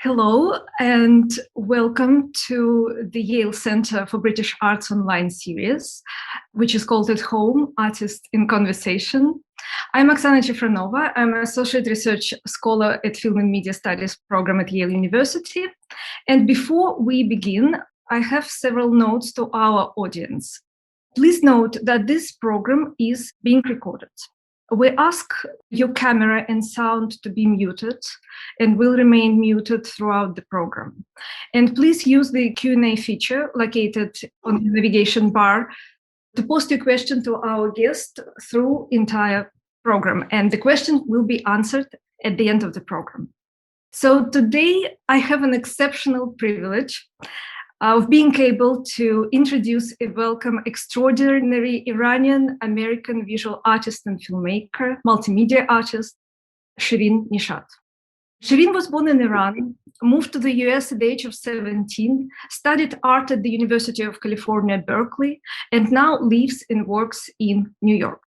Hello and welcome to the Yale Center for British Arts online series, which is called At Home, Artists in Conversation. I'm Oksana Chefranova. I'm an Associate Research Scholar at Film and Media Studies program at Yale University. And before we begin, I have several notes to our audience. Please note that this program is being recorded. We ask your camera and sound to be muted and will remain muted throughout the program. And please use the Q&A feature located on the navigation bar to post your question to our guest through entire program. And the question will be answered at the end of the program. So today I have an exceptional privilege of being able to introduce a welcome extraordinary Iranian American visual artist and filmmaker, multimedia artist, Shirin Neshat. Shirin was born in Iran, moved to the US at the age of 17, studied art at the University of California, Berkeley, and now lives and works in New York.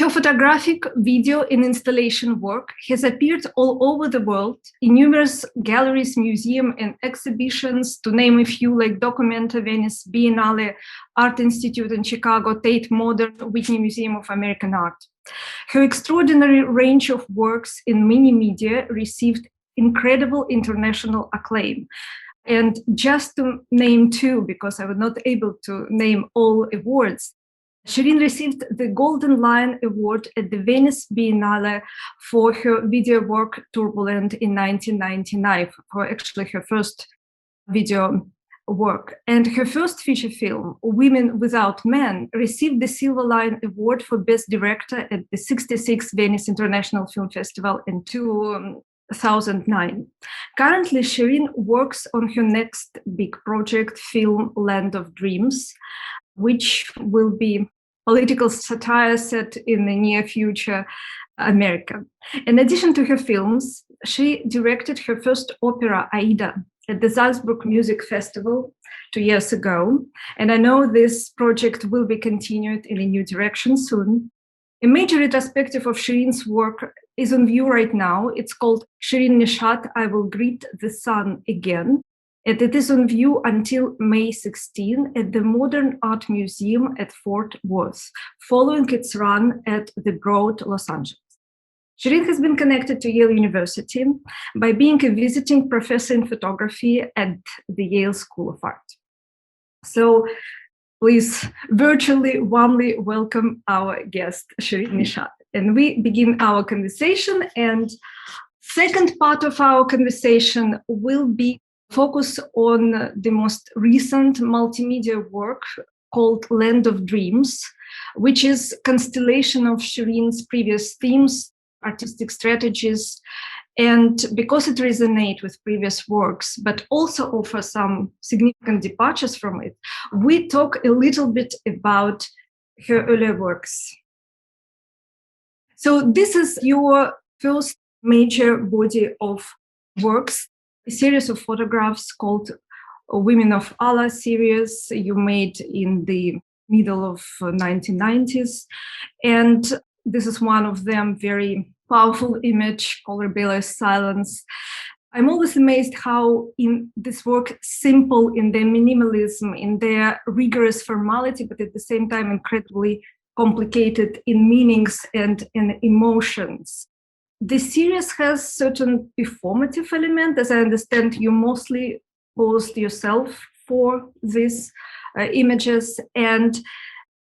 Her photographic, video, and installation work has appeared all over the world in numerous galleries, museums, and exhibitions, to name a few, like Documenta, Venice Biennale, Art Institute in Chicago, Tate Modern, Whitney Museum of American Art. Her extraordinary range of works in many media received incredible international acclaim. And just to name two, because I was not able to name all awards, Shirin received the Golden Lion Award at the Venice Biennale for her video work Turbulent in 1999, for actually her first video work. And her first feature film, Women Without Men, received the Silver Lion Award for Best Director at the 66th Venice International Film Festival in 2009. Currently, Shirin works on her next big project, film Land of Dreams, which will be political satire set in the near future America. In addition to her films, she directed her first opera, Aida, at the Salzburg Music Festival 2 years ago. And I know this project will be continued in a new direction soon. A major retrospective of Shirin's work is on view right now. It's called Shirin Neshat, I Will Greet the Sun Again. And it is on view until May 16 at the Modern Art Museum at Fort Worth, following its run at the Broad, Los Angeles. Shirin has been connected to Yale University by being a visiting professor in photography at the Yale School of Art. So please virtually warmly welcome our guest, Shirin Neshat. And we begin our conversation. And second part of our conversation will be focus on the most recent multimedia work called Land of Dreams, which is a constellation of Shirin's previous themes, artistic strategies, and because it resonates with previous works, but also offers some significant departures from it, we talk a little bit about her earlier works. So this is your first major body of works, a series of photographs called Women of Allah series you made in the middle of 1990s. And this is one of them, very powerful image called Rebellious Silence. I'm always amazed how in this work, simple in their minimalism, in their rigorous formality, but at the same time incredibly complicated in meanings and in emotions. The series has certain performative element. As I understand, you mostly posed yourself for these images, and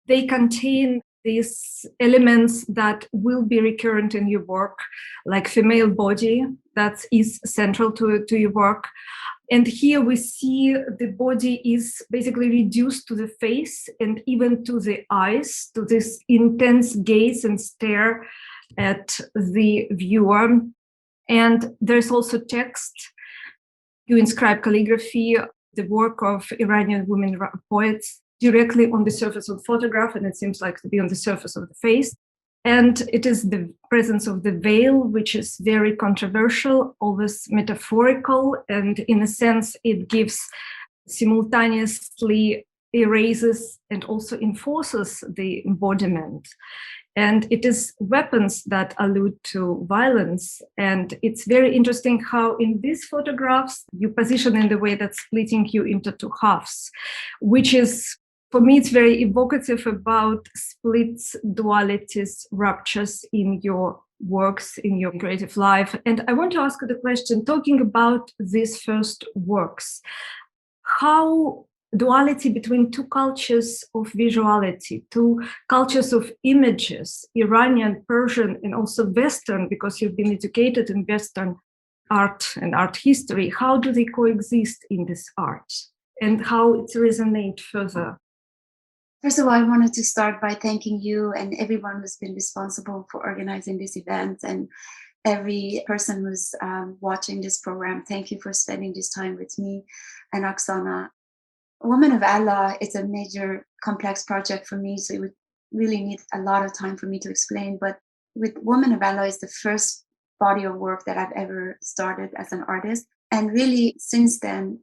they contain these elements that will be recurrent in your work, like female body, that is central to your work. And here we see the body is basically reduced to the face and even to the eyes, to this intense gaze and stare at the viewer. And there's also text. You inscribe calligraphy, the work of Iranian women poets, directly on the surface of the photograph, and it seems like to be on the surface of the face. And it is the presence of the veil, which is very controversial, always metaphorical, and in a sense, it gives simultaneously erases and also enforces the embodiment. And it is weapons that allude to violence. And it's very interesting how in these photographs you position in the way that's splitting you into two halves, which is, for me, it's very evocative about splits, dualities, ruptures in your works, in your creative life. And I want to ask you the question, talking about these first works, how duality between two cultures of visuality, two cultures of images, Iranian, Persian, and also Western, because you've been educated in Western art and art history, how do they coexist in this art and how it resonates further? First of all, I wanted to start by thanking you and everyone who's been responsible for organizing this event, and every person who's watching this program. Thank you for spending this time with me and Oksana. Woman of Allah is a major complex project for me, so it would really need a lot of time for me to explain. But with Woman of Allah is the first body of work that I've ever started as an artist. And really, since then,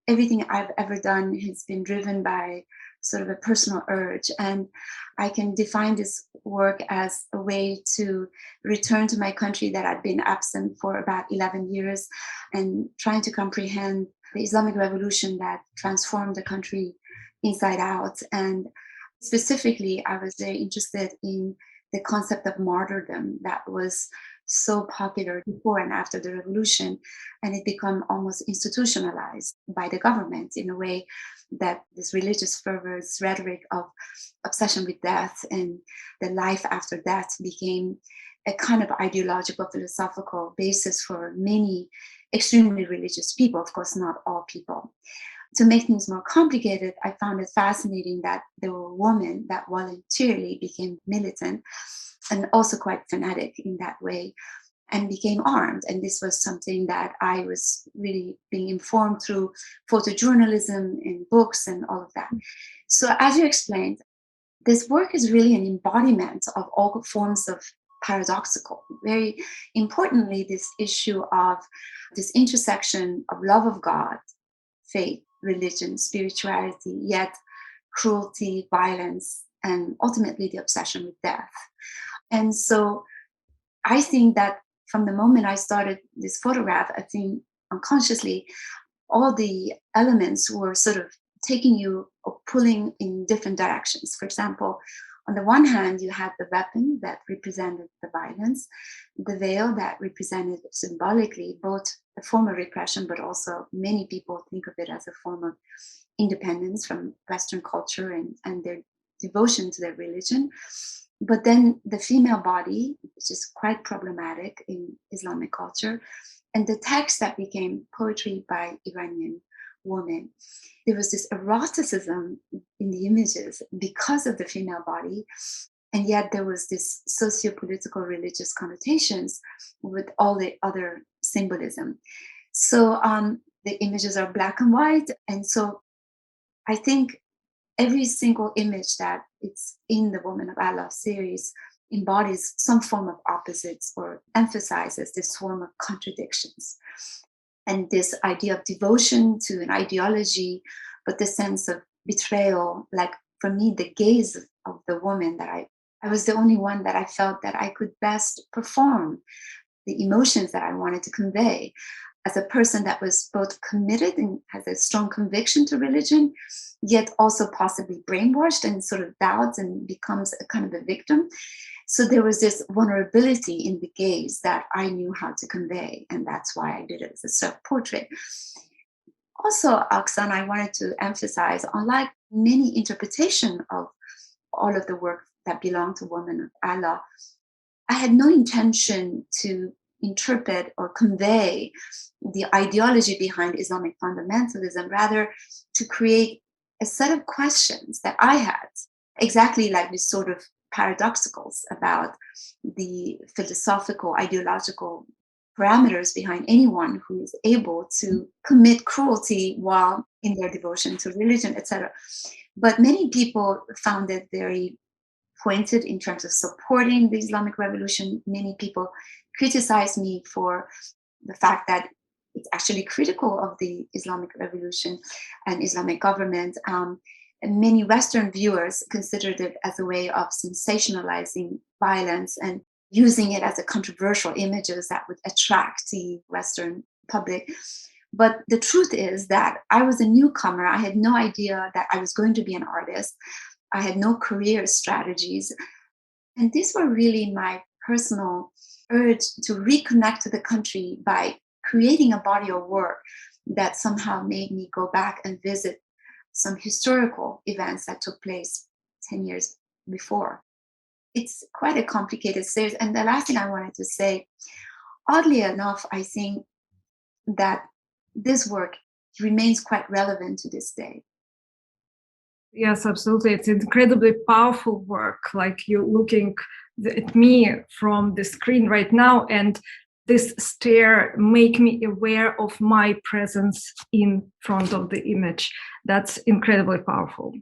everything I've ever done has been driven by sort of a personal urge. And I can define this work as a way to return to my country that I'd been absent for about 11 years and trying to comprehend the Islamic Revolution that transformed the country inside out. And specifically, I was very interested in the concept of martyrdom that was so popular before and after the revolution, and it became almost institutionalized by the government in a way that this religious fervor, this rhetoric of obsession with death and the life after death became a kind of ideological, philosophical basis for many extremely religious people, of course, not all people. To make things more complicated, I found it fascinating that there were women that voluntarily became militant and also quite fanatic in that way and became armed. And this was something that I was really being informed through photojournalism and books and all of that. So as you explained, this work is really an embodiment of all forms of paradoxical. Very importantly, this issue of this intersection of love of God, faith, religion, spirituality, yet cruelty, violence, and ultimately the obsession with death. And so I think that from the moment I started this photograph, I think unconsciously, all the elements were sort of taking you or pulling in different directions. For example, on the one hand, you had the weapon that represented the violence, the veil that represented symbolically both a form of repression, but also many people think of it as a form of independence from Western culture and their devotion to their religion. But then the female body, which is quite problematic in Islamic culture, and the text that became poetry by Iranian women. There was this eroticism in the images because of the female body, and yet there was this socio-political religious connotations with all the other symbolism. So the images are black and white, and so I think every single image that it's in the Woman of Allah series embodies some form of opposites or emphasizes this form of contradictions. And this idea of devotion to an ideology, but the sense of betrayal, like for me, the gaze of the woman that I was the only one that I felt that I could best perform the emotions that I wanted to convey as a person that was both committed and has a strong conviction to religion, yet also possibly brainwashed and sort of doubts and becomes a kind of a victim. So there was this vulnerability in the gaze that I knew how to convey, and that's why I did it as a self-portrait. Also, Oksana, I wanted to emphasize, unlike many interpretations of all of the work that belong to Woman of Allah, I had no intention to interpret or convey the ideology behind Islamic fundamentalism, rather to create a set of questions that I had, exactly like this sort of paradoxicals about the philosophical, ideological parameters behind anyone who is able to commit cruelty while in their devotion to religion, etc. But many people found it very pointed in terms of supporting the Islamic Revolution. Many people criticized me for the fact that it's actually critical of the Islamic Revolution and Islamic government. many Western viewers considered it as a way of sensationalizing violence and using it as a controversial images that would attract the Western public. But the truth is that I was a newcomer. I had no idea that I was going to be an artist. I had no career strategies. And these were really my personal urge to reconnect to the country by creating a body of work that somehow made me go back and visit some historical events that took place 10 years before. It's quite a complicated series. And the last thing I wanted to say, oddly enough, I think that this work remains quite relevant to this day. Yes, absolutely. It's incredibly powerful work. Like you're looking at me from the screen right now, and this stare make me aware of my presence in front of the image. That's incredibly powerful.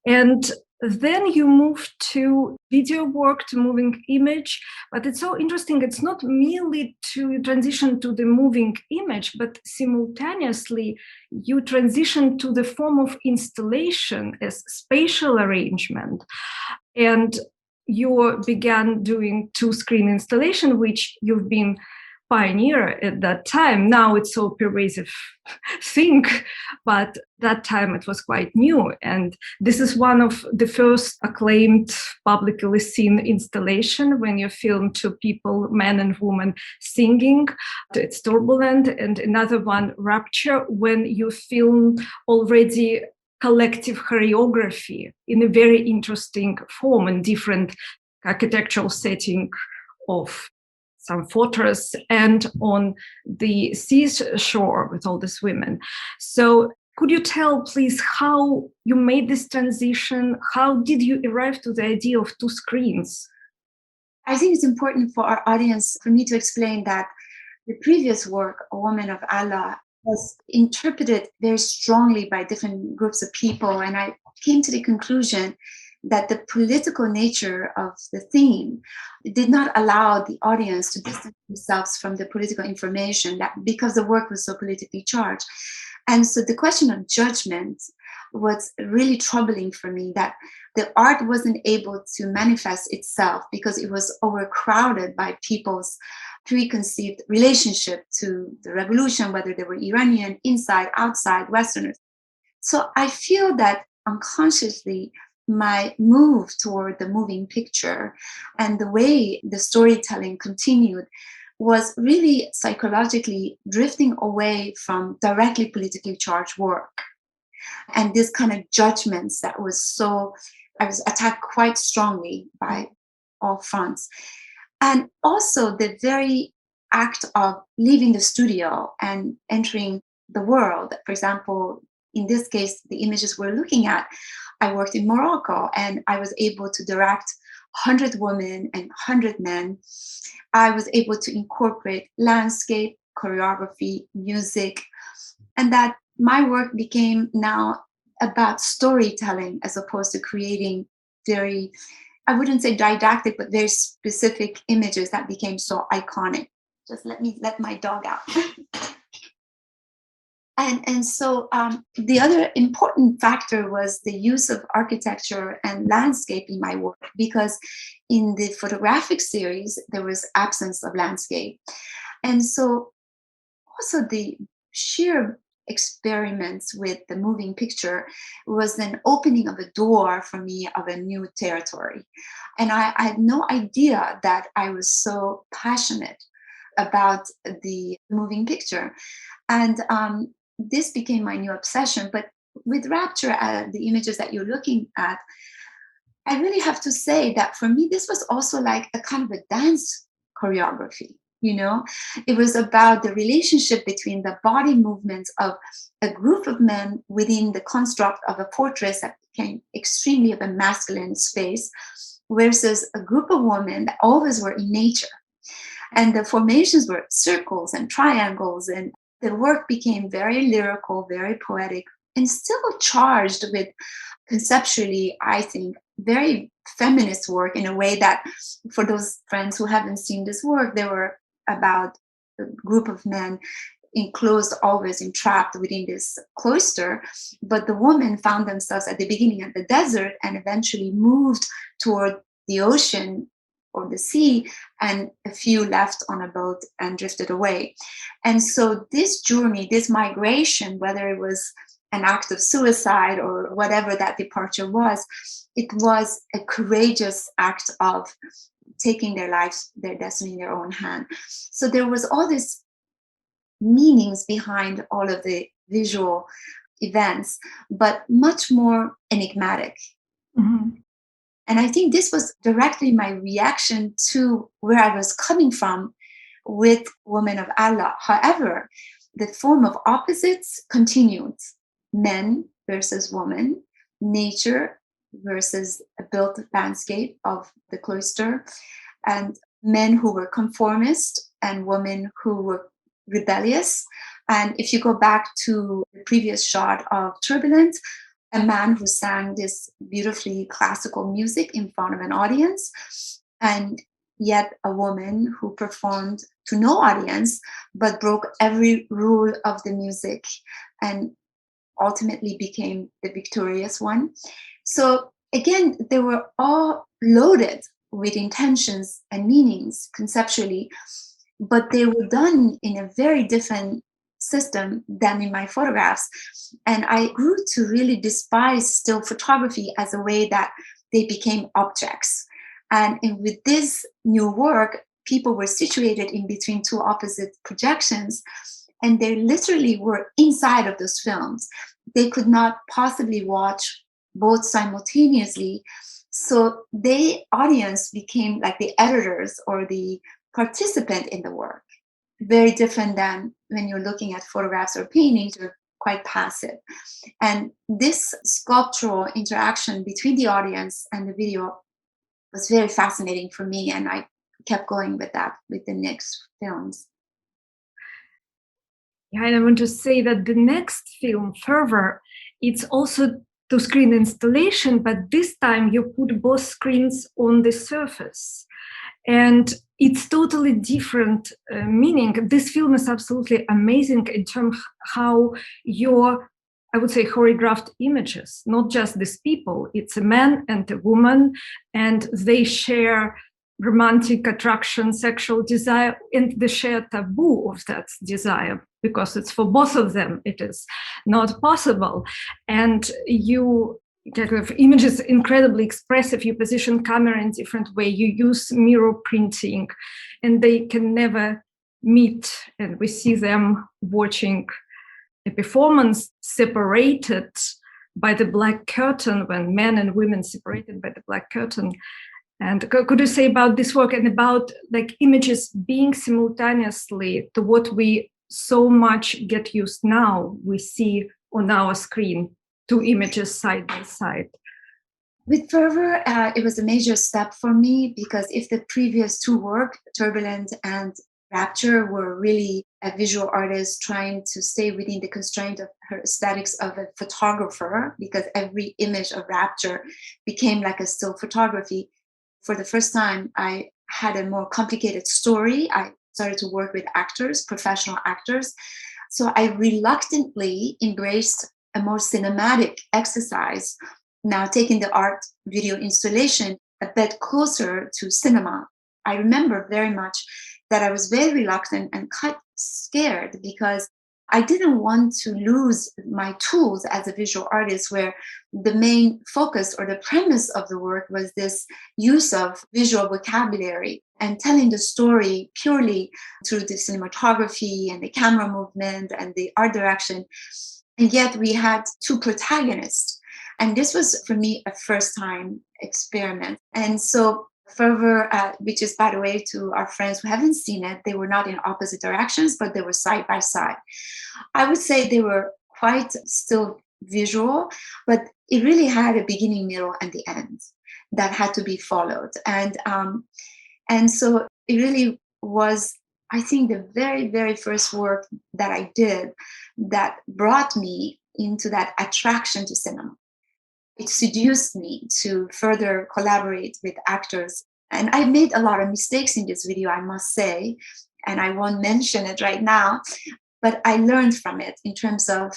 And then you move to video work, to moving image, but it's so interesting. It's not merely to transition to the moving image, but simultaneously you transition to the form of installation as spatial arrangement. And you began doing two-screen installation, which you've been pioneer at that time. Now it's so pervasive thing, but that time it was quite new. And this is one of the first acclaimed, publicly seen installation when you film two people, man and woman, singing. It's turbulent. And another one, Rapture, when you film already collective choreography in a very interesting form and different architectural setting of some fortress and on the seashore with all these women. So could you tell, please, how you made this transition? How did you arrive to the idea of two screens? I think it's important for our audience, for me to explain that the previous work, A Woman of Allah, was interpreted very strongly by different groups of people. And I came to the conclusion that the political nature of the theme did not allow the audience to distance themselves from the political information, that because the work was so politically charged. And so the question of judgment was really troubling for me, that the art wasn't able to manifest itself because it was overcrowded by people's preconceived relationship to the revolution, whether they were Iranian, inside, outside, Westerners. So I feel that unconsciously, my move toward the moving picture and the way the storytelling continued was really psychologically drifting away from directly politically charged work. And this kind of judgments that was so, I was attacked quite strongly by all fronts. And also the very act of leaving the studio and entering the world. For example, in this case, the images we're looking at, I worked in Morocco and I was able to direct 100 women and 100 men. I was able to incorporate landscape, choreography, music, and that my work became now about storytelling as opposed to creating very, I wouldn't say didactic, but very specific images that became so iconic. Just let my dog out. And so the other important factor was the use of architecture and landscape in my work, because in the photographic series, there was absence of landscape. And so also the sheer experiments with the moving picture was an opening of a door for me of a new territory. And I had no idea that I was so passionate about the moving picture. And this became my new obsession. But with Rapture, the images that you're looking at, I really have to say that for me, this was also like a kind of a dance choreography. You know, it was about the relationship between the body movements of a group of men within the construct of a fortress that became extremely of a masculine space versus a group of women that always were in nature. And the formations were circles and triangles, and the work became very lyrical, very poetic, and still charged with conceptually, I think, very feminist work in a way that for those friends who haven't seen this work, they were about a group of men enclosed, always entrapped within this cloister. But the women found themselves at the beginning at the desert and eventually moved toward the ocean or the sea, and a few left on a boat and drifted away. And so this journey, this migration, whether it was an act of suicide or whatever that departure was, it was a courageous act of taking their lives, their destiny in their own hand. So there was all this meanings behind all of the visual events, but much more enigmatic. Mm-hmm. And I think this was directly my reaction to where I was coming from with Women of Allah. However, the form of opposites continued. Men versus women, nature versus a built landscape of the cloister, and men who were conformist and women who were rebellious. And if you go back to the previous shot of Turbulent, a man who sang this beautifully classical music in front of an audience, and yet a woman who performed to no audience, but broke every rule of the music and ultimately became the victorious one. So again, they were all loaded with intentions and meanings conceptually, but they were done in a very different system than in my photographs. And I grew to really despise still photography as a way that they became objects. And with this new work, people were situated in between two opposite projections, and they literally were inside of those films. They could not possibly watch both simultaneously. So the audience became like the editors or the participant in the work. Very different than when you're looking at photographs or paintings, you're quite passive. And this sculptural interaction between the audience and the video was very fascinating for me. And I kept going with that with the next films. Yeah, and I want to say that the next film, Fervor, it's also to screen installation, but this time you put both screens on the surface. And it's totally different meaning. This film is absolutely amazing in terms of how your, I would say, choreographed images, not just these people, it's a man and a woman, and they share romantic attraction, sexual desire, and the shared taboo of that desire, because it's for both of them, it is not possible. And you kind of images incredibly expressive. You position camera in different way. You use mirror printing, and they can never meet. And we see them watching a performance separated by the black curtain, when men and women separated by the black curtain. And could you say about this work and about like images being simultaneously to what we so much get used now? We see on our screen two images side by side. With Fervor, it was a major step for me, because if the previous two work, Turbulent and Rapture, were really a visual artist trying to stay within the constraint of her aesthetics of a photographer, because every image of Rapture became like a still photography. For the first time, I had a more complicated story. I started to work with actors, professional actors. So I reluctantly embraced a more cinematic exercise, now taking the art video installation a bit closer to cinema. I remember very much that I was very reluctant and quite scared, because I didn't want to lose my tools as a visual artist, where the main focus or the premise of the work was this use of visual vocabulary and telling the story purely through the cinematography and the camera movement and the art direction. And yet we had two protagonists. And this was, for me, a first-time experiment. And so Fervor, which is, by the way, to our friends who haven't seen it, they were not in opposite directions, but they were side by side. I would say they were quite still visual, but it really had a beginning, middle, and the end that had to be followed. And so it really was, I think, the very, very first work that I did that brought me into that attraction to cinema. It seduced me to further collaborate with actors. And I made a lot of mistakes in this video, I must say, and I won't mention it right now. but I learned from it in terms of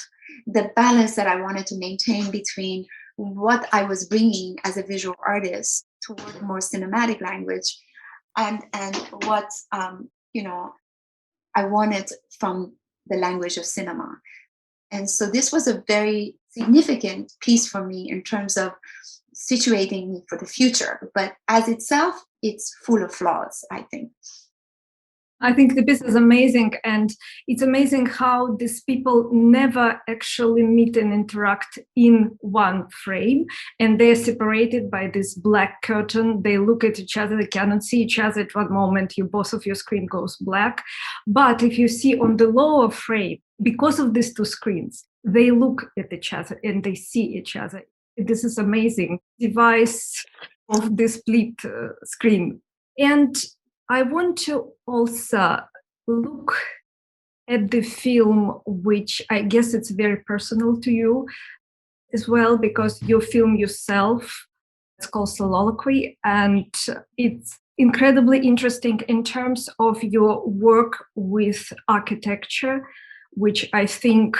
the balance that I wanted to maintain between what I was bringing as a visual artist toward more cinematic language and what I wanted from the language of cinema. And so this was a very significant piece for me in terms of situating me for the future. But as itself, it's full of flaws, I think. I think the piece is amazing, and it's amazing how these people never actually meet and interact in one frame, and they're separated by this black curtain. They look at each other, they cannot see each other at one moment. Both of your screen goes black. But if you see on the lower frame, because of these two screens, they look at each other and they see each other. This is amazing device of this split screen. And I want to also look at the film, which I guess it's very personal to you as well, because you film yourself. It's called Solaloquy, and it's incredibly interesting in terms of your work with architecture, which I think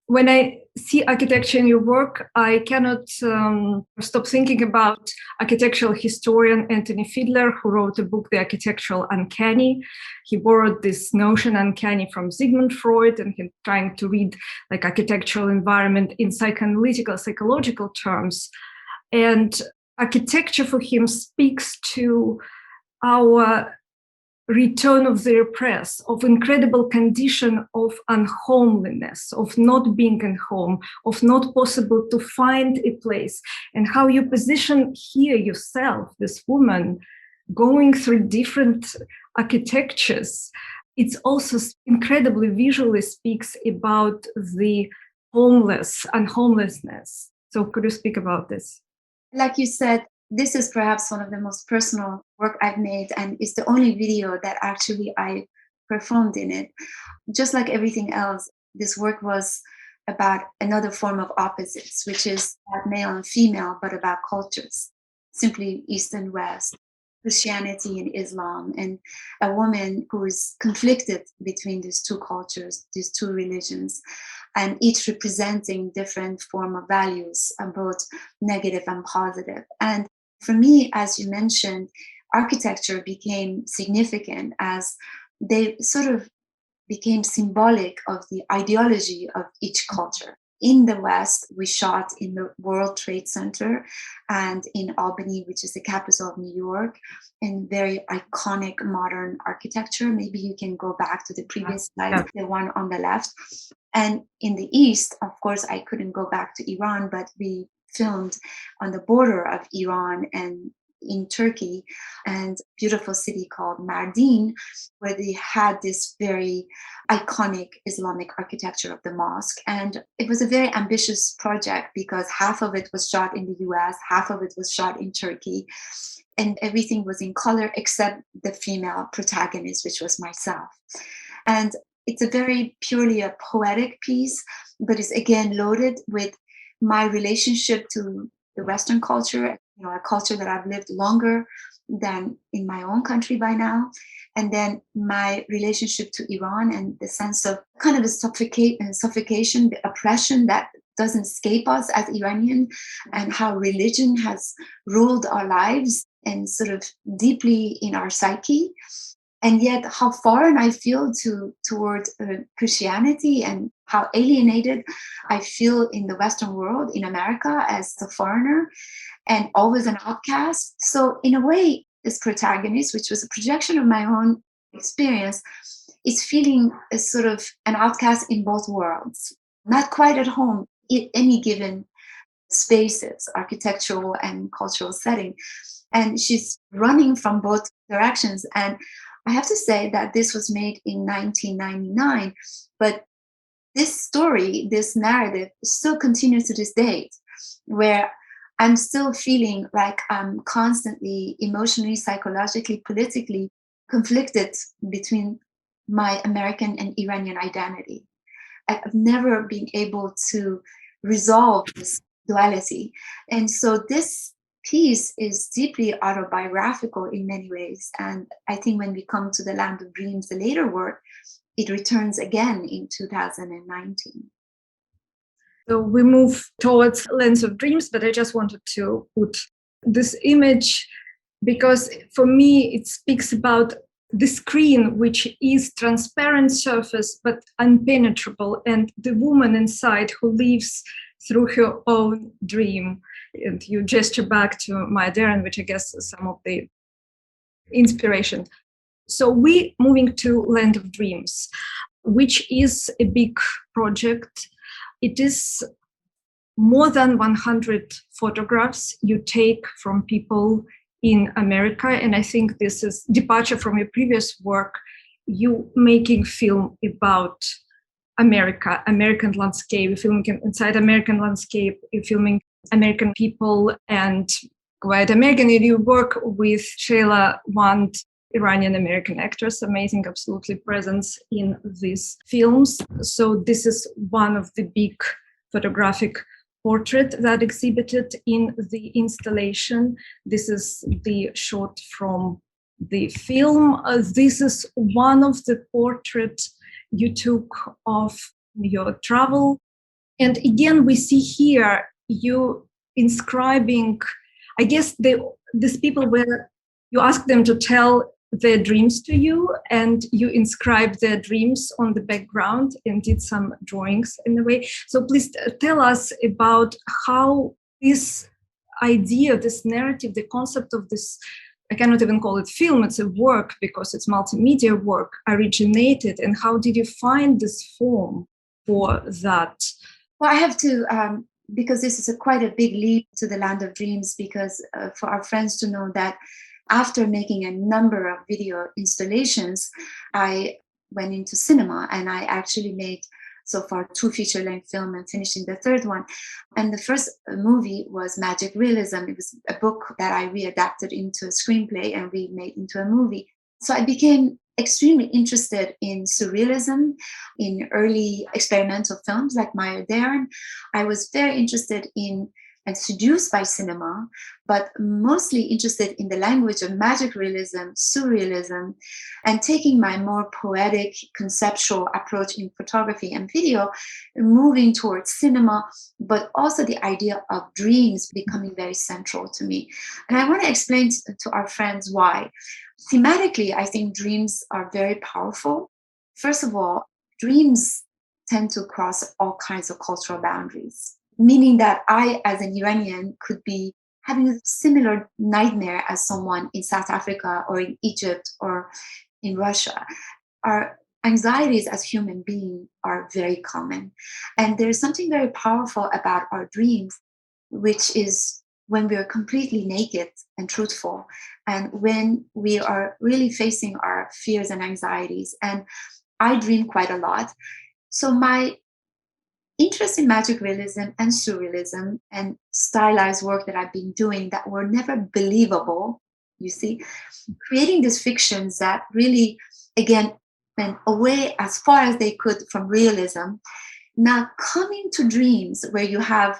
when I see architecture in your work, I cannot stop thinking about architectural historian Anthony Fiedler, who wrote a book, The Architectural Uncanny. He borrowed this notion uncanny from Sigmund Freud, and he's trying to read like architectural environment in psychological terms. And architecture for him speaks to our return of the repressed, of incredible condition of unhomeliness, of not being in home, of not possible to find a place, and how you position here yourself, this woman, going through different architectures. It's also incredibly visually speaks about the homelessness. So could you speak about this? Like you said, this is perhaps one of the most personal work I've made, and it's the only video that actually I performed in it. Just like everything else, this work was about another form of opposites, which is not male and female, but about cultures, simply East and West, Christianity and Islam, and a woman who is conflicted between these two cultures, these two religions, and each representing different form of values, both negative and positive. And for me, as you mentioned, architecture became significant as they sort of became symbolic of the ideology of each culture. In the West, we shot in the World Trade Center and in Albany, which is the capital of New York, in very iconic modern architecture. Maybe you can go back to the previous slide, the one on the left. And in the East, of course, I couldn't go back to Iran, but we filmed on the border of Iran and in Turkey, and beautiful city called Mardin, where they had this very iconic Islamic architecture of the mosque. And it was a very ambitious project because half of it was shot in the US, half of it was shot in Turkey, and everything was in color except the female protagonist, which was myself. And it's a very purely a poetic piece, but it's again loaded with my relationship to the Western culture, a culture that I've lived longer than in my own country by now. And then my relationship to Iran and the sense of kind of a suffocation, the oppression that doesn't escape us as Iranian, and how religion has ruled our lives and sort of deeply in our psyche. And yet how foreign I feel toward Christianity, and how alienated I feel in the Western world, in America, as a foreigner and always an outcast. So in a way, this protagonist, which was a projection of my own experience, is feeling a sort of an outcast in both worlds, not quite at home in any given spaces, architectural and cultural setting. And she's running from both directions. And I have to say that this was made in 1999, but this story, this narrative still continues to this date, where I'm still feeling like I'm constantly emotionally, psychologically, politically conflicted between my American and Iranian identity. I've never been able to resolve this duality. And so this piece is deeply autobiographical in many ways. And I think when we come to The Land of Dreams, the later work, it returns again in 2019. So we move towards Lands of Dreams, but I just wanted to put this image because for me it speaks about the screen, which is transparent surface but impenetrable, and the woman inside who lives through her own dream. And you gesture back to Maya Deren, which I guess is some of the inspiration. So we moving to Land of Dreams, which is a big project. It is more than 100 photographs you take from people in America. And I think this is departure from your previous work, you making film about America, American landscape, you're filming inside American landscape, you're filming American people and quite American. You work with Shayla Wand, Iranian American actress, amazing, absolutely presence in these films. So this is one of the big photographic portrait that exhibited in the installation. This is the shot from the film. This is one of the portraits you took of your travel. And again, we see here you inscribing, I guess these people were, you asked them to tell their dreams to you and you inscribed their dreams on the background and did some drawings in a way. So please tell us about how this idea, this narrative, the concept of this, I cannot even call it film, it's a work because it's multimedia work, originated, and how did you find this form for that? Well, I have to, because this is quite a big leap to the Land of Dreams, because for our friends to know that after making a number of video installations, I went into cinema and I actually made so far 2 feature-length films and finishing the 3rd one. And the first movie was Magic Realism. It was a book that I readapted into a screenplay and we made into a movie. So I became extremely interested in surrealism, in early experimental films like Maya Deren. I was very interested in and seduced by cinema, but mostly interested in the language of magic realism, surrealism, and taking my more poetic, conceptual approach in photography and video, moving towards cinema, but also the idea of dreams becoming very central to me. And I want to explain to our friends why. Thematically, I think dreams are very powerful. First of all, dreams tend to cross all kinds of cultural boundaries, meaning that I, as an Iranian, could be having a similar nightmare as someone in South Africa or in Egypt or in Russia. Our anxieties as human beings are very common. And there's something very powerful about our dreams, which is when we are completely naked and truthful, and when we are really facing our fears and anxieties. And I dream quite a lot. So my interest in magic realism and surrealism and stylized work that I've been doing that were never believable, you see, creating these fictions that really, again, went away as far as they could from realism. Now coming to dreams where you have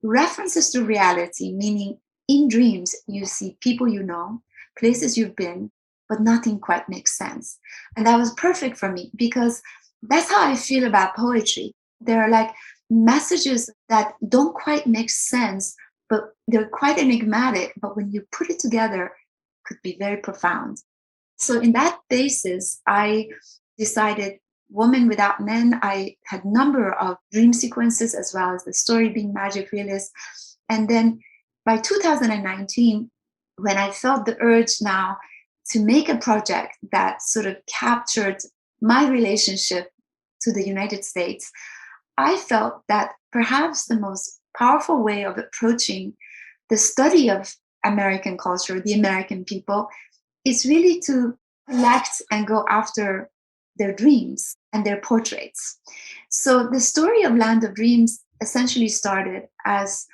references to reality, meaning in dreams, you see people you know, places you've been, but nothing quite makes sense. And that was perfect for me because that's how I feel about poetry. There are like messages that don't quite make sense, but they're quite enigmatic. But when you put it together, could be very profound. So in that basis, I decided Woman Without Men. I had a number of dream sequences as well as the story being magic realist. And then by 2019, when I felt the urge now to make a project that sort of captured my relationship to the United States, I felt that perhaps the most powerful way of approaching the study of American culture, the American people, is really to collect and go after their dreams and their portraits. So the story of Land of Dreams essentially started as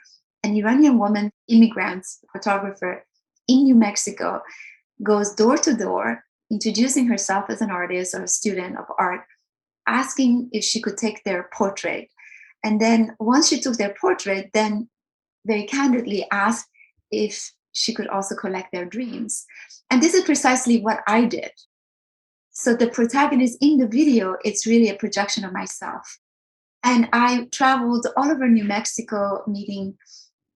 an Iranian woman, immigrant photographer in New Mexico, goes door to door, introducing herself as an artist or a student of art, asking if she could take their portrait. And then once she took their portrait, then very candidly asked if she could also collect their dreams. And this is precisely what I did. So the protagonist in the video, it's really a projection of myself. And I traveled all over New Mexico, meeting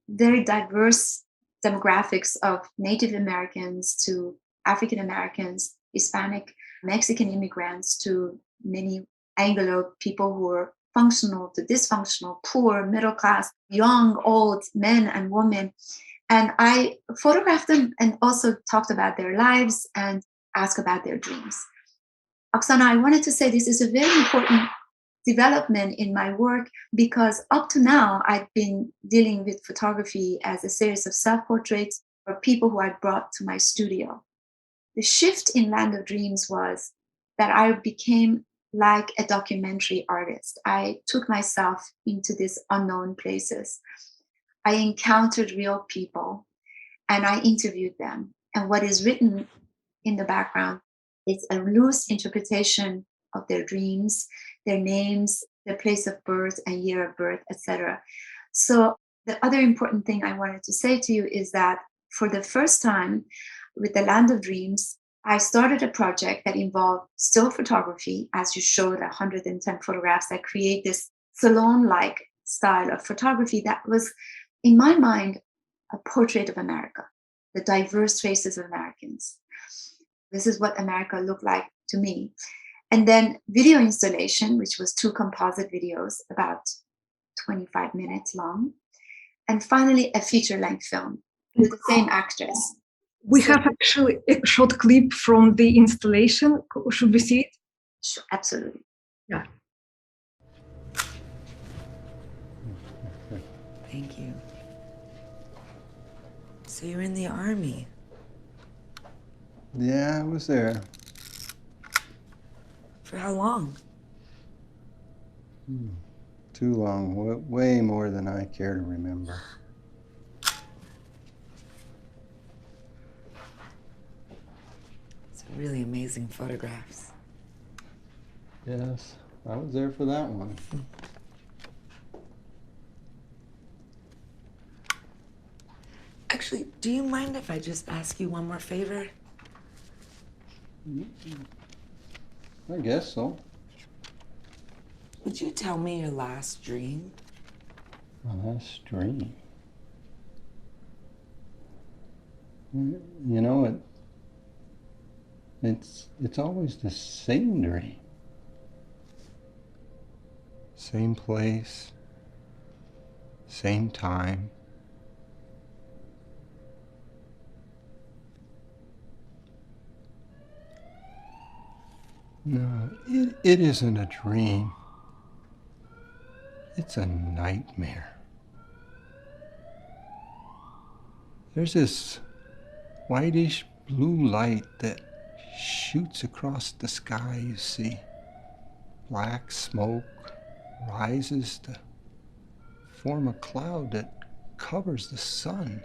very diverse demographics of Native Americans to African Americans, Hispanic, Mexican immigrants to many Anglo people who were functional to dysfunctional, poor, middle class, young, old, men and women. And I photographed them and also talked about their lives and asked about their dreams. Oksana, I wanted to say this is a very important development in my work because up to now, I've been dealing with photography as a series of self-portraits for people who I brought to my studio. The shift in Land of Dreams was that I became like a documentary artist. I took myself into these unknown places. I encountered real people and I interviewed them. And what is written in the background is a loose interpretation of their dreams, their names, their place of birth and year of birth, etc. So the other important thing I wanted to say to you is that for the first time with the Land of Dreams, I started a project that involved still photography, as you showed 110 photographs that create this salon-like style of photography that was, in my mind, a portrait of America, the diverse faces of Americans. This is what America looked like to me. And then video installation, which was 2 composite videos, about 25 minutes long. And finally, a feature-length film with the same actress. We have actually a short clip from the installation. Should we see it? Sure, absolutely. Yeah. Thank you. So you're in the army? Yeah, I was there. For how long? Too long, way more than I care to remember. Some really amazing photographs. Yes, I was there for that one. Actually, do you mind if I just ask you one more favor? I guess so. Would you tell me your last dream? My last dream. You know, it's always the same dream. Same place, same time. No, it isn't a dream. It's a nightmare. There's this whitish blue light that shoots across the sky, you see. Black smoke rises to form a cloud that covers the sun.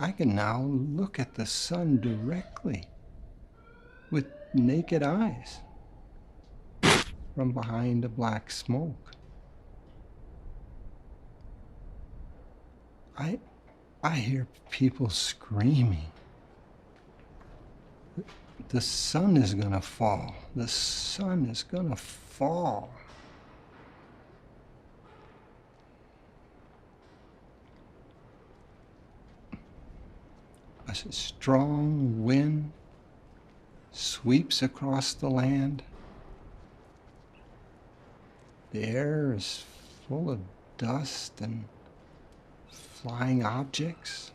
I can now look at the sun directly with naked eyes from behind the black smoke. I hear people screaming. The sun is gonna fall. The sun is gonna fall. A strong wind sweeps across the land. The air is full of dust and flying objects.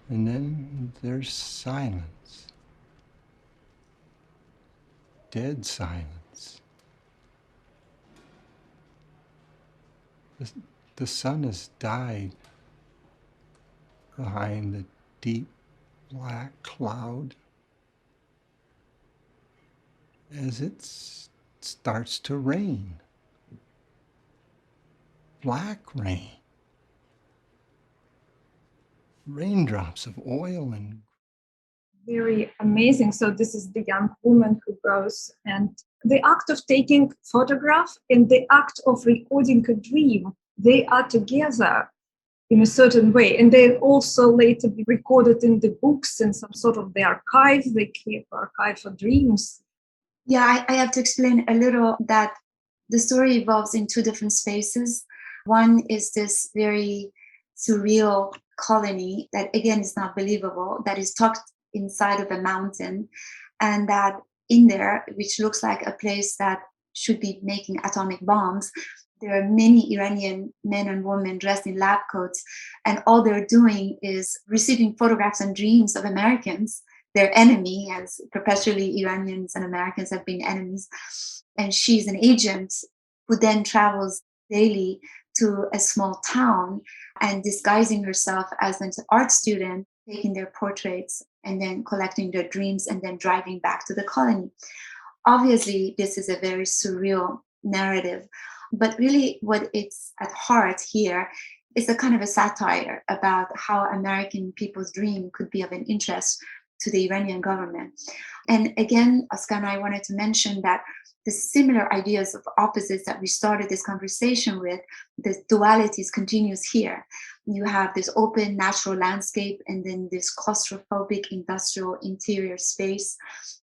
And then there's silence. Dead silence. The sun has died behind the deep black cloud as it starts to rain. Black rain. Raindrops of oil and... Very amazing. So this is the young woman who goes, and the act of taking photograph and the act of recording a dream, they are together. in a certain way. And they also later be recorded in the books and some sort of the archive. They keep archive for dreams. Yeah, I have to explain a little that the story evolves in two different spaces. One is this very surreal colony that, again, is not believable, that is tucked inside of a mountain, and that in there, which looks like a place that should be making atomic bombs, there are many Iranian men and women dressed in lab coats, and all they're doing is receiving photographs and dreams of Americans, their enemy, as perpetually Iranians and Americans have been enemies. And she's an agent who then travels daily to a small town and disguising herself as an art student, taking their portraits and then collecting their dreams and then driving back to the colony. Obviously, this is a very surreal narrative, but really what it's at heart here is a kind of a satire about how American people's dream could be of an interest to the Iranian government. And again, Oksana, I wanted to mention that the similar ideas of opposites that we started this conversation with, the dualities continues here. You have this open natural landscape and then this claustrophobic industrial interior space.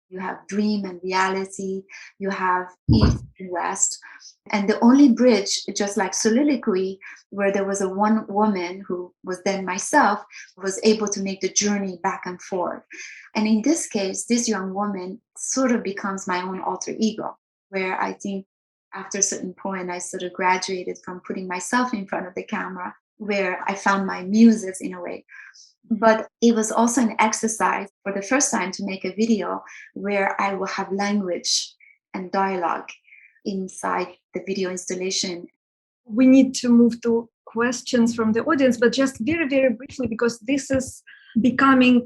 You have dream and reality. You have East and West. And the only bridge, just like Solaloquy, where there was a one woman who was then myself, was able to make the journey back and forth. And in this case, this young woman sort of becomes my own alter ego, where I think after a certain point, I sort of graduated from putting myself in front of the camera, where I found my muses in a way. But it was also an exercise for the first time to make a video where I will have language and dialogue inside the video installation. We need to move to questions from the audience, but just very, very briefly, because this is becoming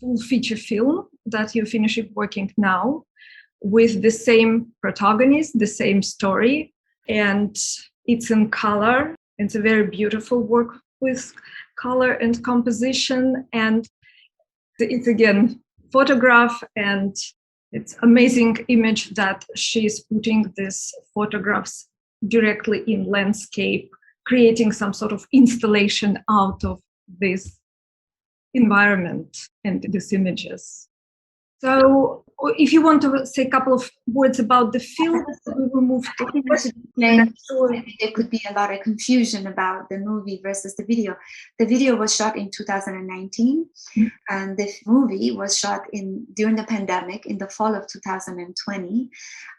full feature film that you're finishing working now with the same protagonist, the same story, and it's in color. It's a very beautiful work with color and composition, and it's again photograph, and it's amazing image that she's putting these photographs directly in landscape, creating some sort of installation out of this environment and these images. So if you want to say a couple of words about the film, we will move to there could be a lot of confusion about the movie versus the video. The video was shot in 2019, and the movie was shot during the pandemic in the fall of 2020,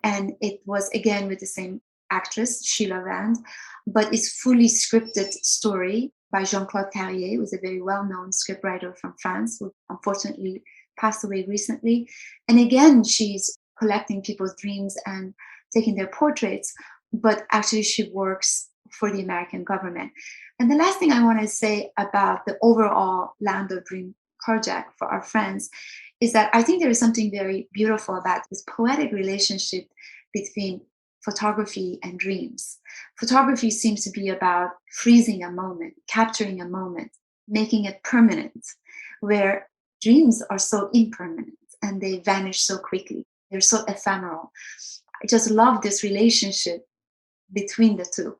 and it was again with the same actress, Sheila Rand, but it's fully scripted story by Jean-Claude Carrier, who's a very well-known scriptwriter from France, who unfortunately passed away recently. And again, she's collecting people's dreams and taking their portraits, but actually she works for the American government. And the last thing I want to say about the overall Land of Dream project for our friends is that I think there is something very beautiful about this poetic relationship between photography and dreams. Photography seems to be about freezing a moment, capturing a moment, making it permanent, where dreams are so impermanent and they vanish so quickly. They're so ephemeral. I just love this relationship between the two.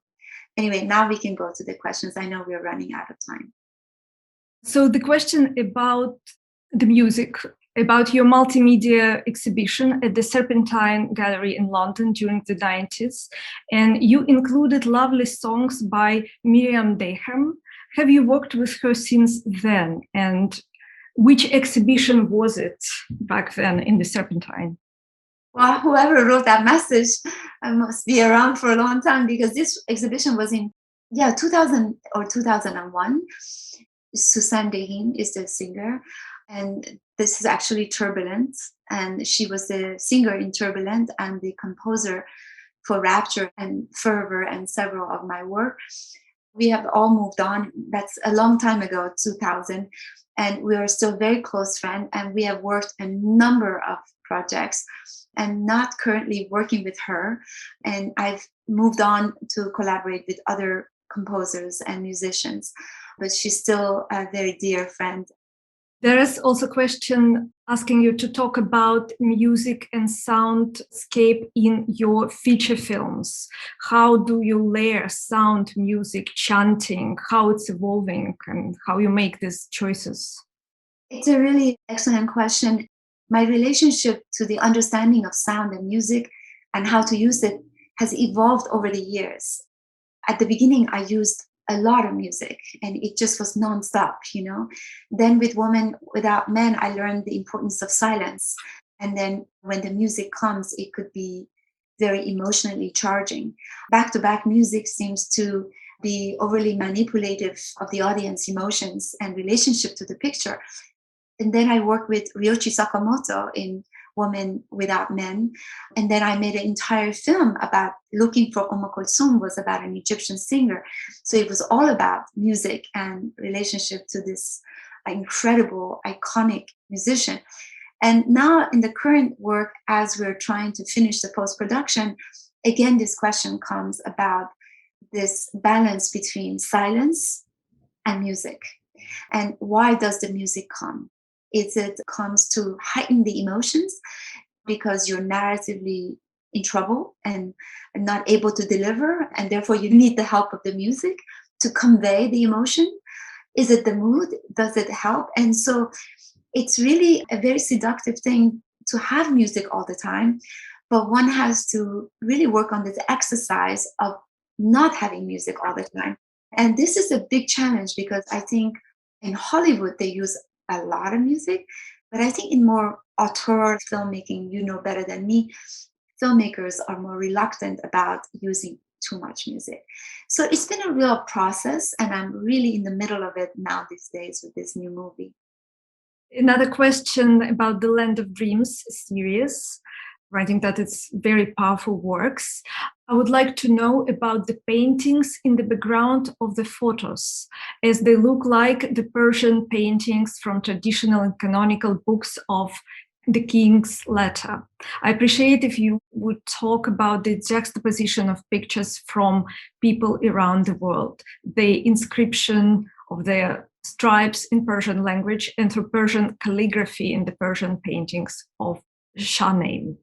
Anyway, now we can go to the questions. I know we're running out of time. So the question about the music, about your multimedia exhibition at the Serpentine Gallery in London during the 90s, and you included lovely songs by Miriam Dayham. Have you worked with her since then? And which exhibition was it back then in the Serpentine? Well, whoever wrote that message must be around for a long time, because this exhibition was in 2000 or 2001. Suzanne Dahim is the singer, and this is actually Turbulent, and she was the singer in Turbulent and the composer for Rapture and Fervor and several of my work. We have all moved on. That's a long time ago, 2000. And we are still very close friends, and we have worked a number of projects. I'm not currently working with her, and I've moved on to collaborate with other composers and musicians, but she's still a very dear friend. There is also a question asking you to talk about music and soundscape in your feature films. How do you layer sound, music, chanting, how it's evolving, and how you make these choices? It's a really excellent question. My relationship to the understanding of sound and music and how to use it has evolved over the years. At the beginning, I used a lot of music and it just was nonstop, you know. Then with Women Without Men, I learned the importance of silence. And then when the music comes, it could be very emotionally charging. Back-to-back music seems to be overly manipulative of the audience emotions and relationship to the picture. And then I worked with Ryoichi Sakamoto in Women Without Men. And then I made an entire film about looking for Oum Kulthum, was about an Egyptian singer. So it was all about music and relationship to this incredible, iconic musician. And now in the current work, as we're trying to finish the post-production, again, this question comes about this balance between silence and music. And why does the music come? Is it comes to heighten the emotions because you're narratively in trouble and not able to deliver, and therefore you need the help of the music to convey the emotion? Is it the mood? Does it help? And so it's really a very seductive thing to have music all the time, but one has to really work on this exercise of not having music all the time. And this is a big challenge because I think in Hollywood, they use a lot of music, but I think in more auteur filmmaking, you know better than me, filmmakers are more reluctant about using too much music. So it's been a real process, and I'm really in the middle of it now these days with this new movie. Another question about the Land of Dreams series, writing that it's very powerful works. I would like to know about the paintings in the background of the photos, as they look like the Persian paintings from traditional and canonical books of the King's Letter. I appreciate if you would talk about the juxtaposition of pictures from people around the world, the inscription of their stripes in Persian language and through Persian calligraphy in the Persian paintings of Shahnaim.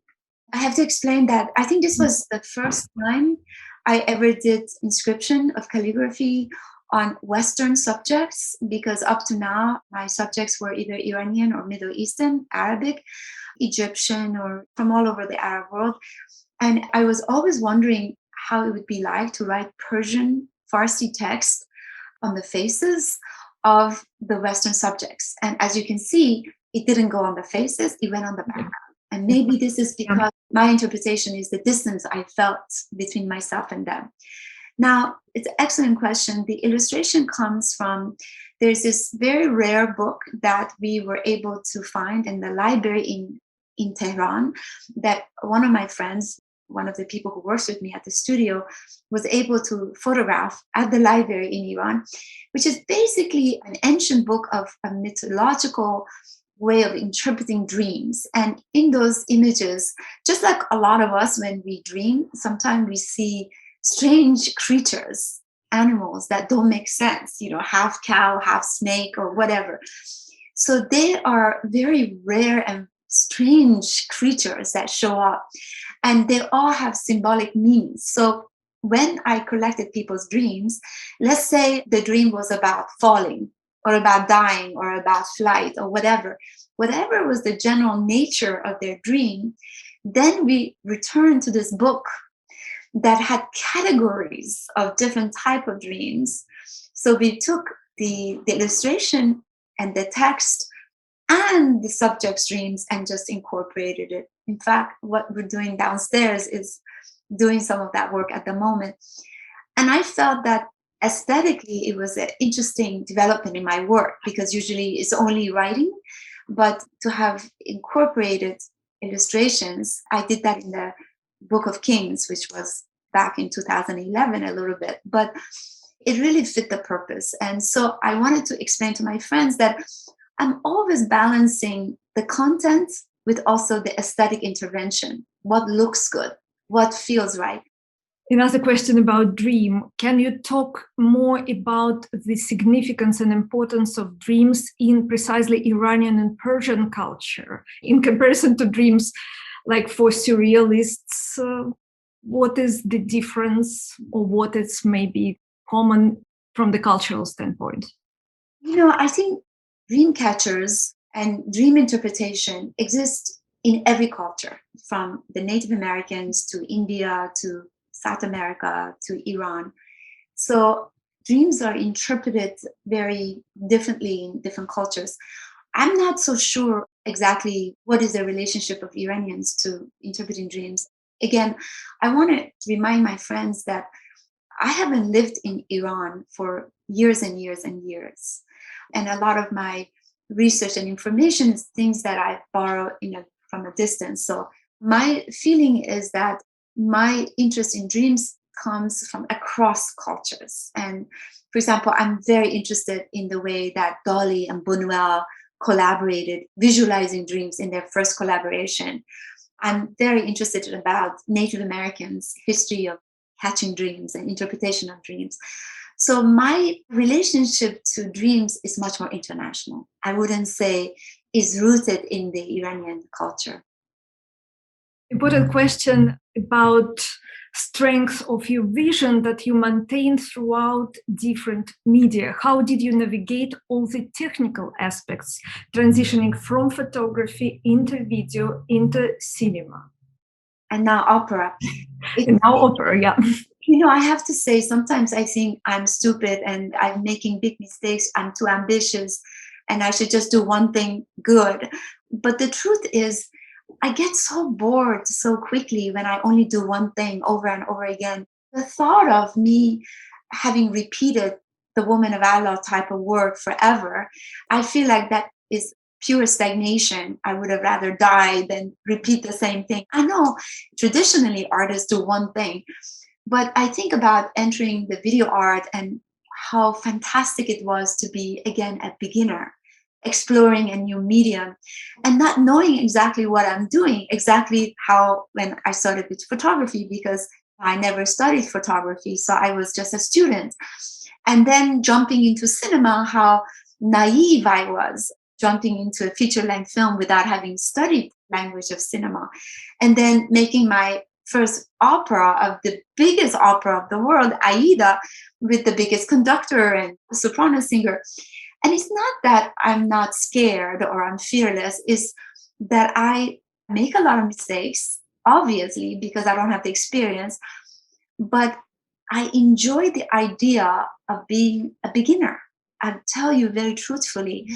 I have to explain that I think this was the first time I ever did inscription of calligraphy on Western subjects, because up to now, my subjects were either Iranian or Middle Eastern, Arabic, Egyptian, or from all over the Arab world. And I was always wondering how it would be like to write Persian Farsi text on the faces of the Western subjects. And as you can see, it didn't go on the faces, it went on the background. And maybe this is because my interpretation is the distance I felt between myself and them. Now, it's an excellent question. The illustration comes from, there's this very rare book that we were able to find in the library in Tehran, that one of my friends, one of the people who works with me at the studio, was able to photograph at the library in Iran, which is basically an ancient book of a mythological way of interpreting dreams. And in those images, just like a lot of us when we dream, sometimes we see strange creatures, animals that don't make sense, you know, half cow, half snake, or whatever. So they are very rare and strange creatures that show up, and they all have symbolic meanings. So when I collected people's dreams, let's say the dream was about falling, or about dying, or about flight, or whatever was the general nature of their dream, then we return to this book that had categories of different type of dreams. So we took the illustration and the text and the subject's dreams and just incorporated it. In fact, what we're doing downstairs is doing some of that work at the moment. And I felt that aesthetically, it was an interesting development in my work, because usually it's only writing, but to have incorporated illustrations, I did that in the Book of Kings, which was back in 2011 a little bit, but it really fit the purpose. And so I wanted to explain to my friends that I'm always balancing the content with also the aesthetic intervention, what looks good, what feels right. Another question about dream. Can you talk more about the significance and importance of dreams in precisely Iranian and Persian culture in comparison to dreams like for surrealists? What is the difference, or what is maybe common from the cultural standpoint? I think dream catchers and dream interpretation exist in every culture, from the Native Americans to India to South America to Iran. So dreams are interpreted very differently in different cultures. I'm not so sure exactly what is the relationship of Iranians to interpreting dreams. Again, I want to remind my friends that I haven't lived in Iran for years and years and years. And a lot of my research and information is things that I borrow from a distance. So my feeling is that my interest in dreams comes from across cultures. And for example, I'm very interested in the way that Dolly and Buñuel collaborated, visualizing dreams in their first collaboration. I'm very interested about Native Americans' history of catching dreams and interpretation of dreams. So my relationship to dreams is much more international. I wouldn't say is rooted in the Iranian culture. Important question about strength of your vision that you maintain throughout different media. How did you navigate all the technical aspects, transitioning from photography into video, into cinema? And now opera. And now opera, yeah. I have to say, sometimes I think I'm stupid and I'm making big mistakes. I'm too ambitious and I should just do one thing good. But the truth is, I get so bored so quickly when I only do one thing over and over again. The thought of me having repeated the woman of Allah type of work forever, I feel like that is pure stagnation. I would have rather died than repeat the same thing. I know traditionally artists do one thing, but I think about entering the video art and how fantastic it was to be, again, a beginner, exploring a new medium and not knowing exactly what I'm doing, exactly how when I started with photography, because I never studied photography. So I was just a student. And then jumping into cinema, how naive I was, jumping into a feature-length film without having studied language of cinema. And then making my first opera of the biggest opera of the world, Aida, with the biggest conductor and soprano singer. And it's not that I'm not scared or I'm fearless, it's that I make a lot of mistakes, obviously, because I don't have the experience. But I enjoy the idea of being a beginner. I'll tell you very truthfully,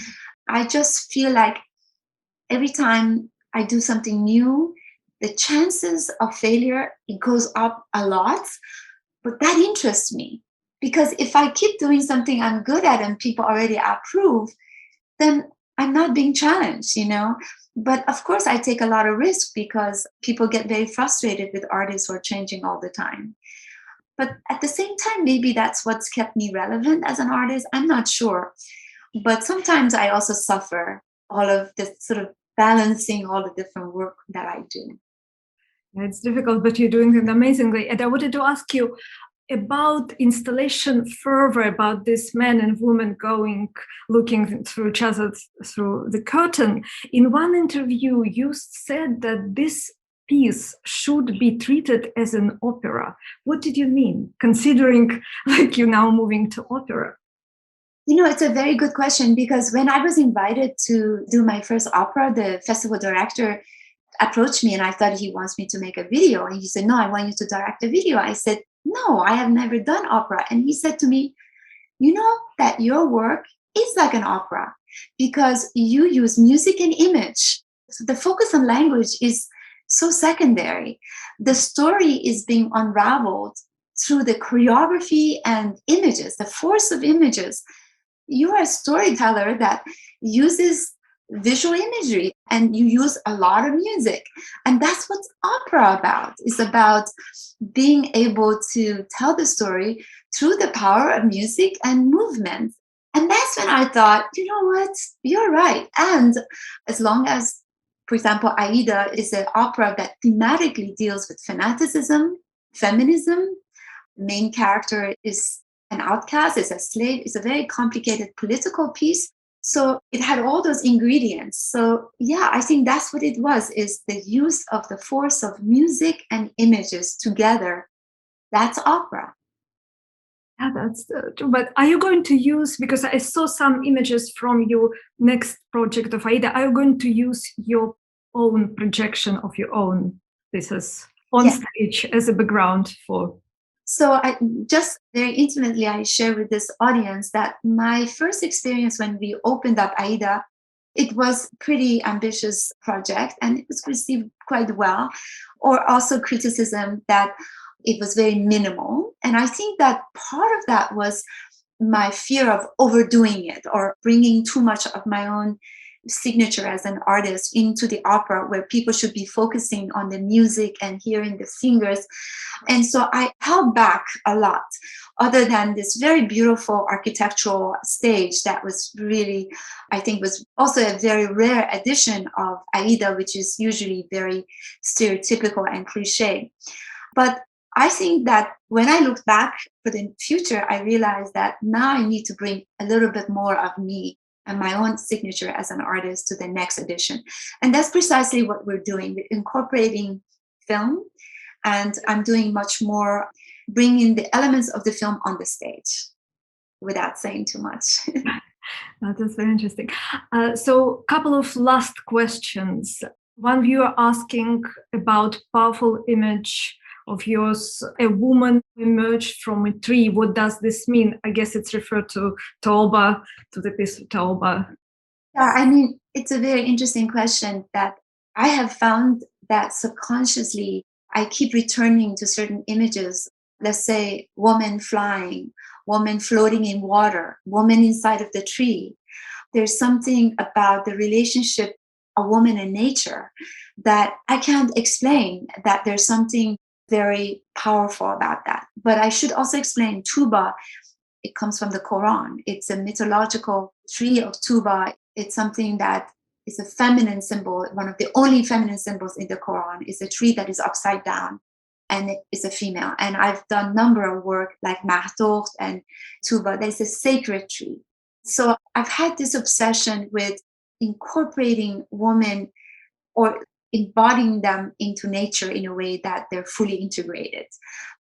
I just feel like every time I do something new, the chances of failure, it goes up a lot, but that interests me. Because if I keep doing something I'm good at and people already approve, then I'm not being challenged, But of course, I take a lot of risk because people get very frustrated with artists who are changing all the time. But at the same time, maybe that's what's kept me relevant as an artist. I'm not sure. But sometimes I also suffer all of this sort of balancing all the different work that I do. It's difficult, but you're doing it amazingly. And I wanted to ask you about installation further, about this man and woman looking through each other through the curtain. In one interview, you said that this piece should be treated as an opera. What did you mean, considering like you're now moving to opera? It's a very good question, because when I was invited to do my first opera, the festival director approached me and I thought he wants me to make a video. And he said, no, I want you to direct a video. I said, no, I have never done opera. And he said to me, you know that your work is like an opera because you use music and image. So the focus on language is so secondary. The story is being unraveled through the choreography and images, the force of images. You are a storyteller that uses visual imagery and you use a lot of music. And that's what opera about. It's about being able to tell the story through the power of music and movement. And that's when I thought, you know what, you're right. And as long as, for example, Aida is an opera that thematically deals with fanaticism, feminism. Main character is an outcast, is a slave. It's a very complicated political piece. So it had all those ingredients. So yeah, I think that's what it was, is the use of the force of music and images together. That's opera. Yeah, that's true. But are you going to use, because I saw some images from your next project of Aida, are you going to use your own projection of your own pieces on stage as a background for? So I just very intimately, I share with this audience that my first experience when we opened up Aida, it was a pretty ambitious project and it was received quite well, or also criticism that it was very minimal. And I think that part of that was my fear of overdoing it or bringing too much of my own signature as an artist into the opera, where people should be focusing on the music and hearing the singers. And so I held back a lot, other than this very beautiful architectural stage that was really, I think, was also a very rare edition of Aida, which is usually very stereotypical and cliche. But I think that when I look back for the future, I realized that now I need to bring a little bit more of me and my own signature as an artist to the next edition. And that's precisely what we're doing. We're incorporating film, and I'm doing much more, bringing the elements of the film on the stage without saying too much. That is very interesting. So a couple of last questions. One viewer asking about powerful image of yours, a woman emerged from a tree. What does this mean? I guess it's referred to Tauba, to the piece of Tauba. Yeah, I mean, it's a very interesting question that I have found that subconsciously I keep returning to certain images. Let's say woman flying, woman floating in water, woman inside of the tree. There's something about the relationship of woman and nature that I can't explain, that there's something very powerful about that. But I should also explain Tuba. It comes from the Quran. It's a mythological tree of Tuba. It's something that is a feminine symbol. One of the only feminine symbols in the Quran is a tree that is upside down, and it is a female. And I've done a number of work like Mahdoht and Tuba. There's a sacred tree. So I've had this obsession with incorporating women or embodying them into nature in a way that they're fully integrated.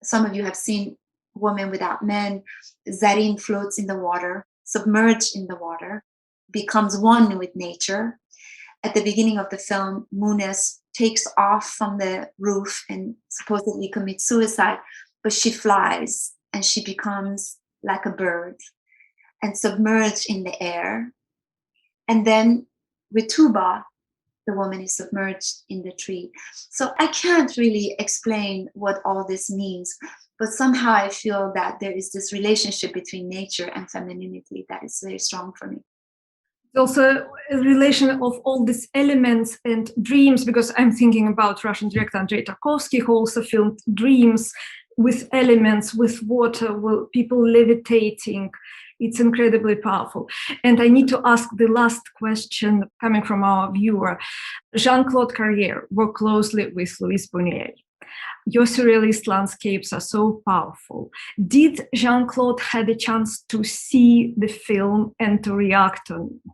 Some of you have seen Women Without Men. Zareen floats in the water, submerged in the water, becomes one with nature. At the beginning of the film, Munes takes off from the roof and supposedly commits suicide, but she flies and she becomes like a bird and submerged in the air. And then with Tuba, the woman is submerged in the tree. So I can't really explain what all this means, but somehow I feel that there is this relationship between nature and femininity that is very strong for me. Also a relation of all these elements and dreams, because I'm thinking about Russian director Andrei Tarkovsky, who also filmed dreams with elements, with water, with people levitating. It's incredibly powerful. And I need to ask the last question coming from our viewer. Jean-Claude Carrière worked closely with Louis Buñuel. Your surrealist landscapes are so powerful. Did Jean-Claude had a chance to see the film and to react on it?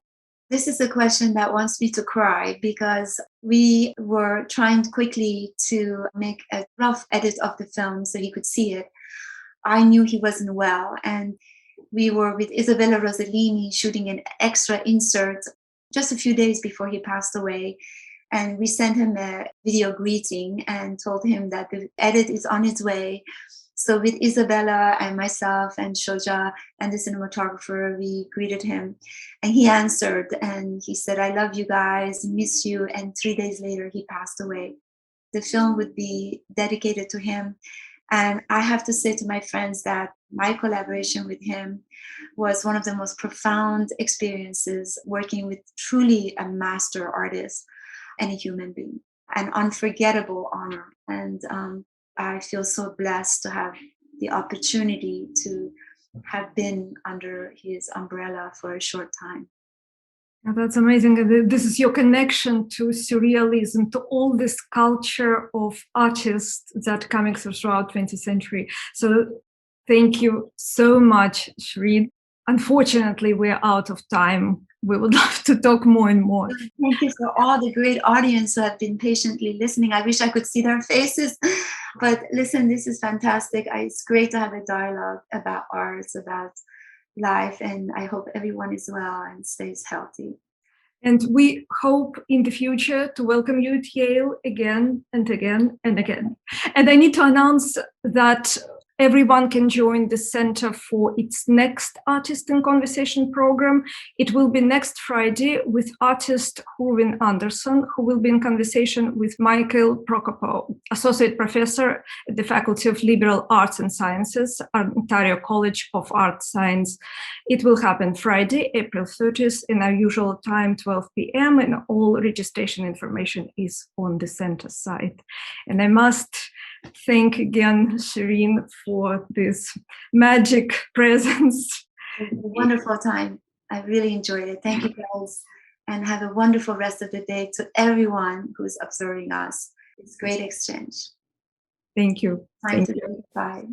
This is a question that wants me to cry, because we were trying quickly to make a rough edit of the film so he could see it. I knew he wasn't well, and we were with Isabella Rossellini shooting an extra insert just a few days before he passed away. And we sent him a video greeting and told him that the edit is on its way. So with Isabella and myself and Shoja and the cinematographer, we greeted him. And he answered and he said, "I love you guys, miss you." And 3 days later, he passed away. The film would be dedicated to him. And I have to say to my friends that my collaboration with him was one of the most profound experiences, working with truly a master artist and a human being, an unforgettable honor. And I feel so blessed to have the opportunity to have been under his umbrella for a short time. Yeah, that's amazing. This is your connection to surrealism, to all this culture of artists that coming throughout 20th century. So thank you so much, Shirin. Unfortunately, we're out of time. We would love to talk more and more. Thank you for all the great audience who have been patiently listening. I wish I could see their faces. But listen, this is fantastic. It's great to have a dialogue about arts, about life, and I hope everyone is well and stays healthy. And we hope in the future to welcome you at Yale again and again and again. And I need to announce that everyone can join the Center for its next Artist in Conversation program. It will be next Friday with artist Hurwin Anderson, who will be in conversation with Michael Prokopov, Associate Professor at the Faculty of Liberal Arts and Sciences, Ontario College of Art Science. It will happen Friday, April 30th, in our usual time, 12 p.m., and all registration information is on the center site. And I must thank again Shirin for this magic presence. It was a wonderful time. I really enjoyed it. Thank you guys, and have a wonderful rest of the day to everyone who's observing us. It's great exchange. Thank you. Bye.